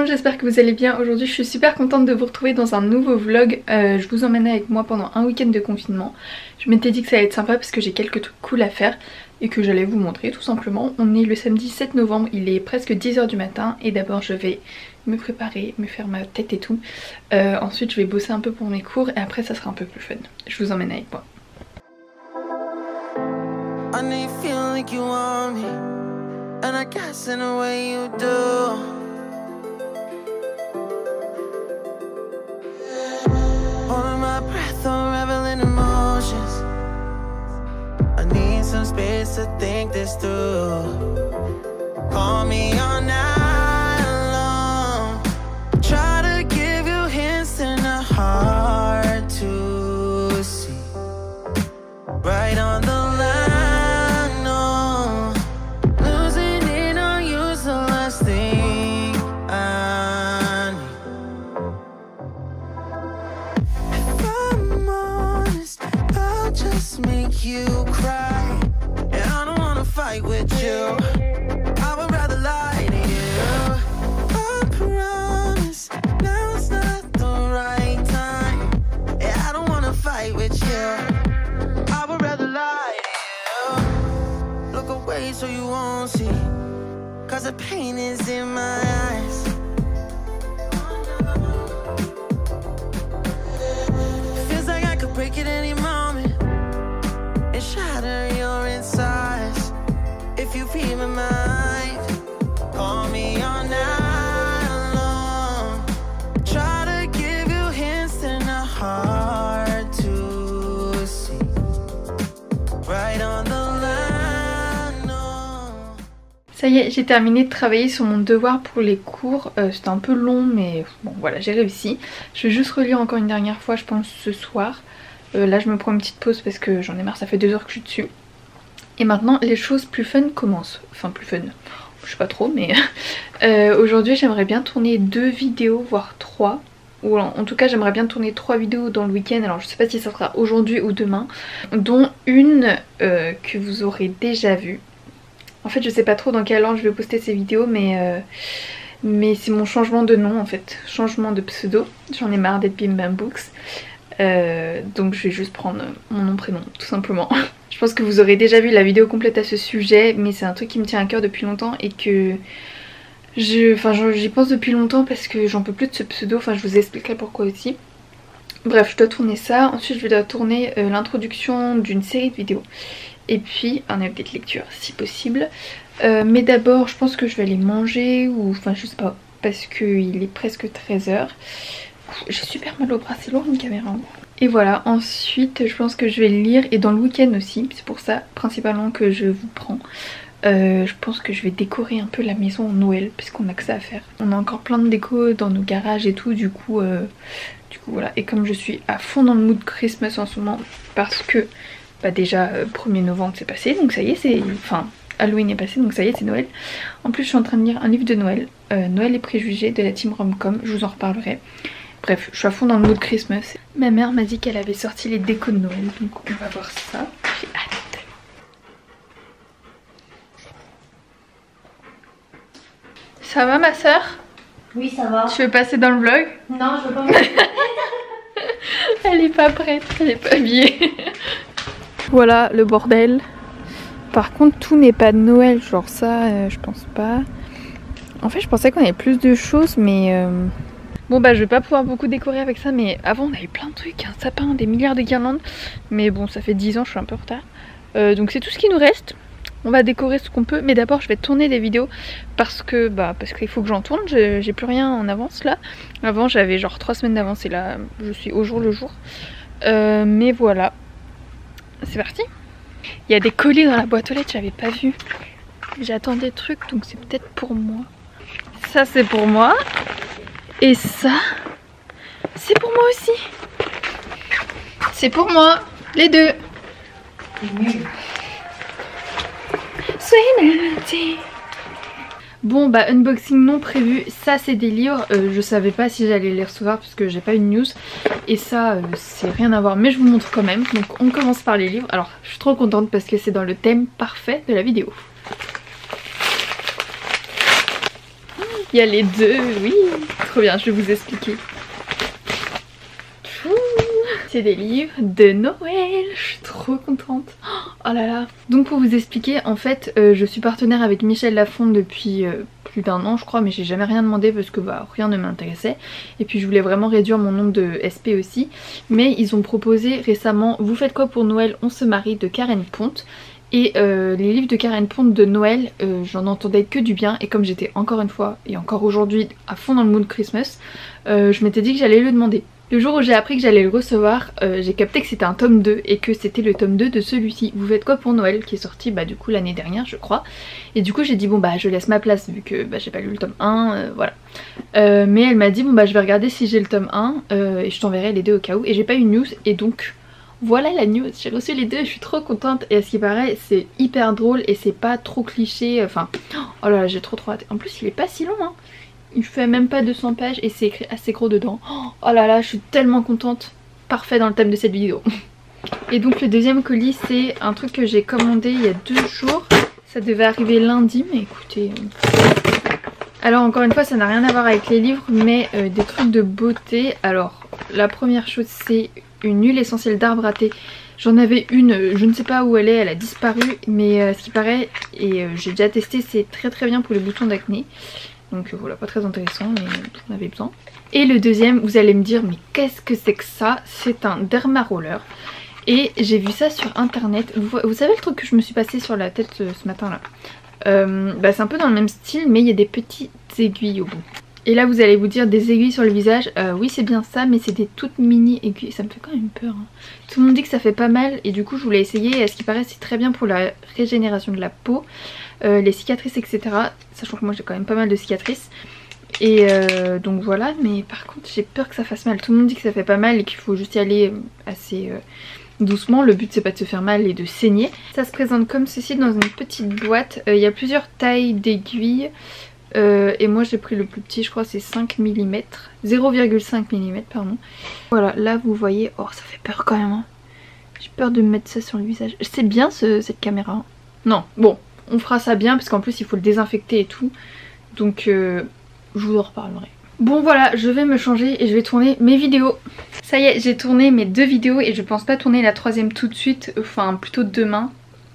monde, j'espère que vous allez bien. Aujourd'hui je suis super contente de vous retrouver dans un nouveau vlog. Je vous emmène avec moi pendant un week-end de confinement. Je m'étais dit que ça allait être sympa parce que j'ai quelques trucs cool à faire et que j'allais vous montrer tout simplement. On est le samedi 7 novembre, il est presque 10 h du matin et d'abord je vais me préparer, me faire ma tête et tout. Ensuite je vais bosser un peu pour mes cours et après ça sera un peu plus fun. Je vous emmène avec moi. And I guess in a way you do. Holding my breath, unraveling emotions. I need some space to think this through. Call me all night long. Try to give you hints and a hard to see. Right on the make you cry, and I don't wanna fight with you. I would rather lie to you. I promise now's not the right time, and I don't wanna fight with you. I would rather lie to you. Look away so you won't see, cause the pain is in my eyes. Feels like I could break it any moment. Shatter your insides. If you feel my mind, call me all night long. Try to give you hints and a hard to see. Right on the line, no. Ça y est, j'ai terminé de travailler sur mon devoir pour les cours. C'était un peu long mais bon voilà, j'ai réussi. Je vais juste relire encore une dernière fois je pense ce soir. Là je me prends une petite pause parce que j'en ai marre, ça fait 2 heures que je suis dessus. Et maintenant les choses plus fun commencent. Enfin plus fun, je sais pas trop mais aujourd'hui j'aimerais bien tourner 2 vidéos voire 3. Ou en tout cas j'aimerais bien tourner 3 vidéos dans le week-end. Alors je sais pas si ça sera aujourd'hui ou demain. Dont une que vous aurez déjà vue. En fait je sais pas trop dans quel ordre je vais poster ces vidéos mais c'est mon changement de nom en fait. Changement de pseudo. J'en ai marre d'être Bim Bam Books. Donc je vais juste prendre mon nom prénom tout simplement. Je pense que vous aurez déjà vu la vidéo complète à ce sujet, mais c'est un truc qui me tient à cœur depuis longtemps et que j'y pense depuis longtemps parce que j'en peux plus de ce pseudo. Enfin je vous expliquerai pourquoi aussi. Bref je dois tourner ça, ensuite je dois tourner l'introduction d'une série de vidéos et puis un update lecture si possible. Mais d'abord je pense que je vais aller manger ou enfin je sais pas parce qu'il est presque 13 h. J'ai super mal au bras, c'est lourd une caméra. Et voilà, ensuite je pense que je vais lire et dans le week-end aussi, c'est pour ça principalement que je vous prends. Je pense que je vais décorer un peu la maison en Noël puisqu'on a que ça à faire. On a encore plein de déco dans nos garages et tout, du coup voilà. Et comme je suis à fond dans le mood Christmas en ce moment parce que bah déjà 1er novembre c'est passé, donc ça y est c'est... Enfin Halloween est passé donc ça y est c'est Noël. En plus je suis en train de lire un livre de Noël, Noël et préjugés de la team Romcom, je vous en reparlerai. Bref, je suis à fond dans le mood Christmas. Ma mère m'a dit qu'elle avait sorti les décos de Noël, donc on va voir ça. J'ai hâte. Ça va ma soeur? Oui ça va. Tu veux passer dans le vlog? Non je veux pas me passer. Elle est pas prête, elle est pas habillée. Voilà le bordel. Par contre tout n'est pas de Noël, genre ça je pense pas. En fait je pensais qu'on avait plus de choses mais... Bon bah je vais pas pouvoir beaucoup décorer avec ça mais avant on avait plein de trucs, un sapin, des milliards de guirlandes. Mais bon ça fait 10 ans, je suis un peu en retard. Donc c'est tout ce qui nous reste. On va décorer ce qu'on peut mais d'abord je vais tourner des vidéos parce qu'il faut que j'en tourne. J'ai plus rien en avance là. Avant j'avais genre 3 semaines d'avance et là je suis au jour le jour. Mais voilà. C'est parti. Il y a des colis dans la boîte aux lettres, j'avais pas vu. J'attends des trucs donc c'est peut-être pour moi. Ça c'est pour moi. Et ça, c'est pour moi aussi. C'est pour moi, les deux. Bon bah unboxing non prévu, ça c'est des livres, je savais pas si j'allais les recevoir parce que j'ai pas une news. Et ça c'est rien à voir mais je vous montre quand même. Donc on commence par les livres. Alors je suis trop contente parce que c'est dans le thème parfait de la vidéo. Il y a les deux, oui. Trop bien, je vais vous expliquer. C'est des livres de Noël, je suis trop contente. Oh là là. Donc pour vous expliquer, en fait je suis partenaire avec Michel Lafon depuis plus d'1 an je crois, mais j'ai jamais rien demandé parce que bah rien ne m'intéressait. Et puis je voulais vraiment réduire mon nombre de SP aussi. Mais ils ont proposé récemment Vous faites quoi pour Noël, on se marie de Karen Ponte. Et les livres de Karen Ponte de Noël, j'en entendais que du bien. Et comme j'étais encore une fois et encore aujourd'hui à fond dans le mood Christmas, je m'étais dit que j'allais le demander. Le jour où j'ai appris que j'allais le recevoir, j'ai capté que c'était un tome 2 et que c'était le tome 2 de celui-ci, Vous faites quoi pour Noël, qui est sorti bah du coup l'année dernière je crois. Et du coup j'ai dit bon bah je laisse ma place vu que bah, j'ai pas lu le tome 1, voilà. Mais elle m'a dit bon bah je vais regarder si j'ai le tome 1 et je t'enverrai les deux au cas où. Et j'ai pas eu de news et donc voilà la news, j'ai reçu les deux, je suis trop contente. Et à ce qui paraît c'est hyper drôle et c'est pas trop cliché, enfin oh là là j'ai trop hâte. En plus il est pas si long hein. Il fait même pas 200 pages et c'est écrit assez gros dedans. Oh là là, je suis tellement contente. Parfait dans le thème de cette vidéo. Et donc le deuxième colis, c'est un truc que j'ai commandé il y a 2 jours. Ça devait arriver lundi, mais écoutez... Alors encore une fois, ça n'a rien à voir avec les livres, mais des trucs de beauté. Alors, la première chose, c'est une huile essentielle d'arbre à thé. J'en avais une, je ne sais pas où elle a disparu, mais ce qui paraît, et j'ai déjà testé, c'est très bien pour les boutons d'acné. Donc voilà, pas très intéressant mais j'en avais besoin. Et le deuxième, vous allez me dire mais qu'est-ce que c'est que ça? C'est un derma roller. Et j'ai vu ça sur internet. Vous savez le truc que je me suis passé sur la tête ce matin là, bah, c'est un peu dans le même style mais il y a des petites aiguilles au bout. Et là vous allez vous dire des aiguilles sur le visage, oui c'est bien ça mais c'est des toutes mini aiguilles, ça me fait quand même peur hein. Tout le monde dit que ça fait pas mal et du coup je voulais essayer et à ce qui paraît c'est très bien pour la régénération de la peau. Les cicatrices etc, sachant que moi j'ai quand même pas mal de cicatrices et donc voilà, mais par contre j'ai peur que ça fasse mal. Tout le monde dit que ça fait pas mal et qu'il faut juste y aller assez doucement, le but c'est pas de se faire mal et de saigner. Ça se présente comme ceci dans une petite boîte, il y a plusieurs tailles d'aiguilles et moi j'ai pris le plus petit, je crois c'est 5 mm, 0,5 mm pardon. Voilà, là vous voyez, oh ça fait peur quand même hein. J'ai peur de me mettre ça sur le visage. C'est bien cette caméra. Non, bon. On fera ça bien parce qu'en plus il faut le désinfecter et tout. Donc je vous en reparlerai. Bon voilà, je vais me changer et je vais tourner mes vidéos. Ça y est, j'ai tourné mes 2 vidéos et je pense pas tourner la 3e tout de suite. Enfin plutôt demain,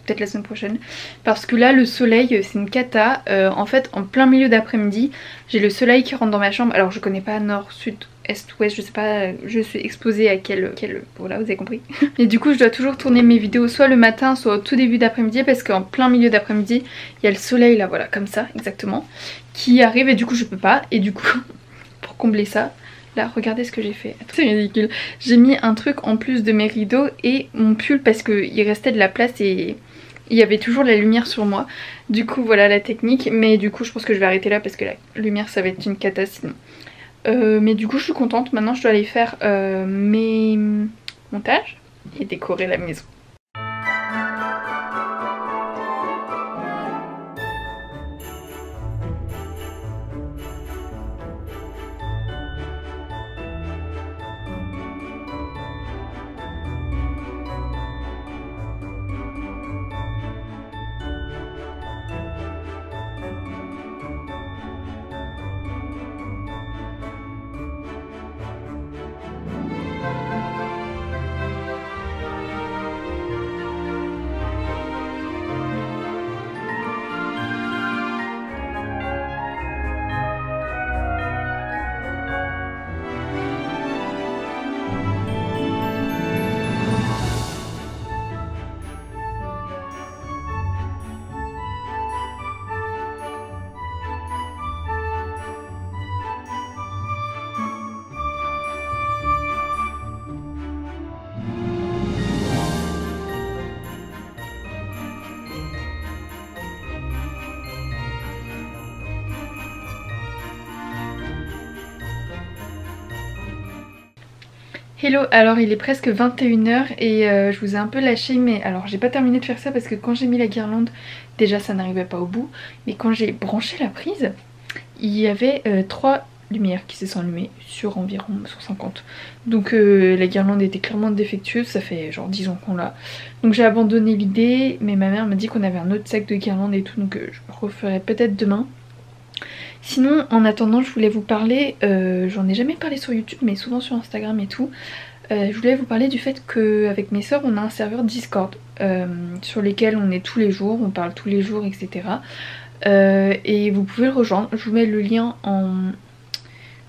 peut-être la semaine prochaine. Parce que là le soleil c'est une cata. En fait en plein milieu d'après-midi j'ai le soleil qui rentre dans ma chambre. Alors je connais pas nord, sud, est, ouest, je sais pas, je suis exposée à quel... Voilà, vous avez compris. Et du coup je dois toujours tourner mes vidéos soit le matin soit au tout début d'après-midi parce qu'en plein milieu d'après-midi il y a le soleil là, voilà, comme ça, exactement, qui arrive et du coup je peux pas. Et du coup, pour combler ça, là regardez ce que j'ai fait. C'est ridicule. J'ai mis un truc en plus de mes rideaux et mon pull parce qu'il restait de la place et... il y avait toujours la lumière sur moi. Du coup voilà la technique. Mais du coup je pense que je vais arrêter là parce que la lumière ça va être une cata sinon. Mais du coup je suis contente. Maintenant je dois aller faire mes montages et décorer la maison. Hello, alors il est presque 21 h et je vous ai un peu lâché mais alors j'ai pas terminé de faire ça parce que quand j'ai mis la guirlande, déjà ça n'arrivait pas au bout, mais quand j'ai branché la prise, il y avait 3 lumières qui se sont allumées sur environ 150. Donc la guirlande était clairement défectueuse, ça fait genre 10 ans qu'on l'a. Donc j'ai abandonné l'idée, mais ma mère m'a dit qu'on avait un autre sac de guirlande et tout, donc je referai peut-être demain. Sinon en attendant je voulais vous parler, j'en ai jamais parlé sur YouTube mais souvent sur Instagram et tout. Je voulais vous parler du fait qu'avec mes soeurs on a un serveur Discord sur lesquels on est tous les jours, on parle tous les jours etc. Et vous pouvez le rejoindre, je vous mets le lien en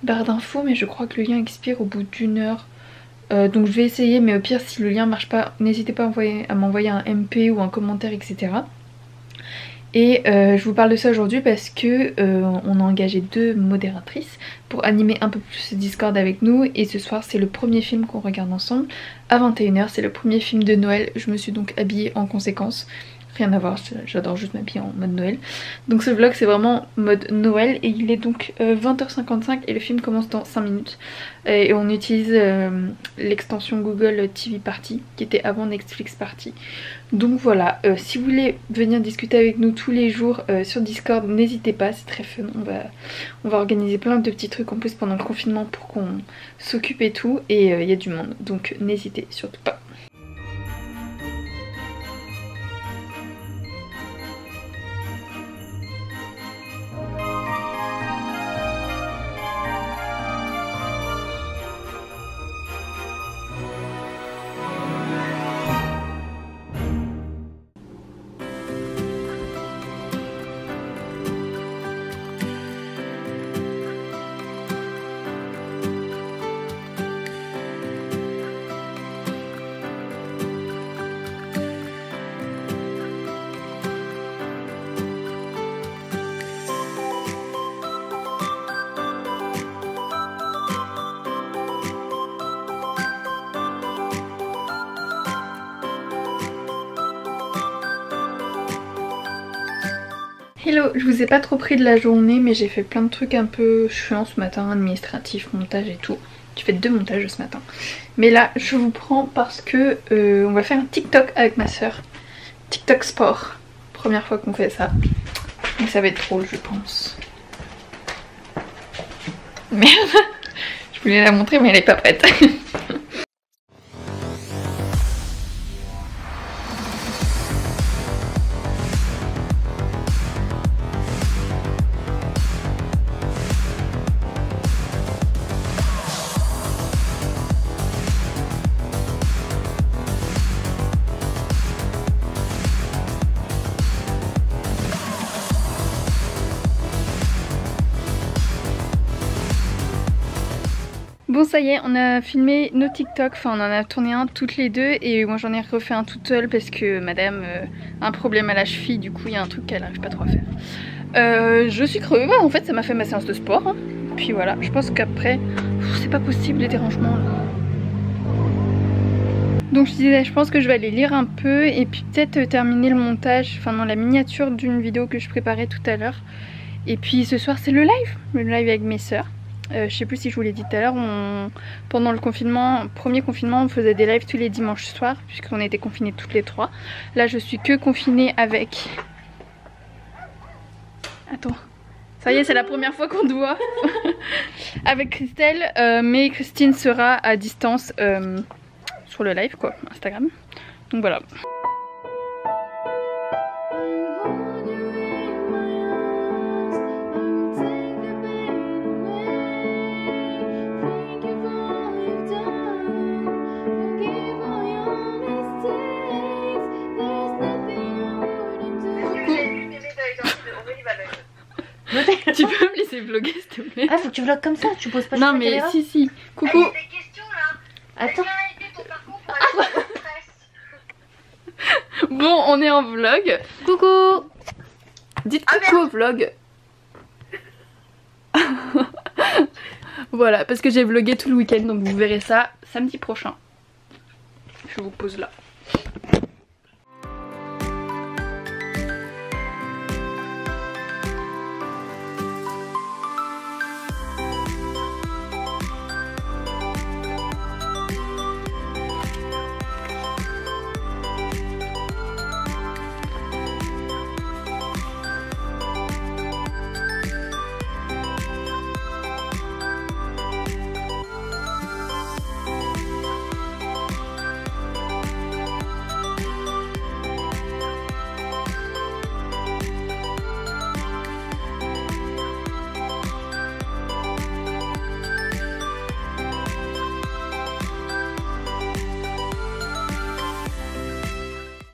barre d'infos mais je crois que le lien expire au bout d'1 heure. Donc je vais essayer mais au pire si le lien marche pas n'hésitez pas à m'envoyer un MP ou un commentaire etc. Et je vous parle de ça aujourd'hui parce que on a engagé 2 modératrices pour animer un peu plus ce Discord avec nous. Et ce soir c'est le premier film qu'on regarde ensemble à 21 h, c'est le premier film de Noël. Je me suis donc habillée en conséquence. Rien à voir, j'adore juste m'habiller en mode Noël. Donc ce vlog c'est vraiment mode Noël et il est donc 20h55 et le film commence dans 5 minutes. Et on utilise l'extension Google TV Party qui était avant Netflix Party. Donc voilà, si vous voulez venir discuter avec nous tous les jours sur Discord, n'hésitez pas, c'est très fun. On va organiser plein de petits trucs en plus pendant le confinement pour qu'on s'occupe et tout. Et il y a du monde, donc n'hésitez surtout pas. Hello, je vous ai pas trop pris de la journée mais j'ai fait plein de trucs un peu chiants ce matin, administratif, montage et tout. J'ai fait 2 montages ce matin. Mais là je vous prends parce que on va faire un TikTok avec ma soeur. TikTok sport. Première fois qu'on fait ça. Donc ça va être drôle je pense. Merde. Je voulais la montrer mais elle est pas prête. Bon ça y est, on a filmé nos TikTok, enfin on en a tourné un toutes les deux et moi j'en ai refait un toute seule parce que madame a un problème à la cheville, du coup il y a un truc qu'elle n'arrive pas trop à faire. Je suis crevée, en fait ça m'a fait ma séance de sport, hein. Puis voilà, je pense qu'après c'est pas possible les dérangements là. Donc je disais, je pense que je vais aller lire un peu et puis peut-être terminer le montage, enfin non la miniature d'une vidéo que je préparais tout à l'heure. Et puis ce soir c'est le live avec mes soeurs. Je sais plus si je vous l'ai dit tout à l'heure, pendant le confinement, premier confinement, on faisait des lives tous les dimanches soirs puisqu'on était confinés toutes les 3. Là je suis que confinée avec... Attends, ça y est c'est la première fois qu'on doit avec Christelle, mais Christine sera à distance sur le live quoi, Instagram. Donc voilà. Tu peux me laisser vlogger s'il te plaît? Ah faut que tu vlogues comme ça, tu poses pas. Non mais si. Coucou. Attends. Bon on est en vlog. Coucou. Dites coucou au vlog. Voilà parce que j'ai vlogué tout le week-end donc vous verrez ça samedi prochain. Je vous pose là.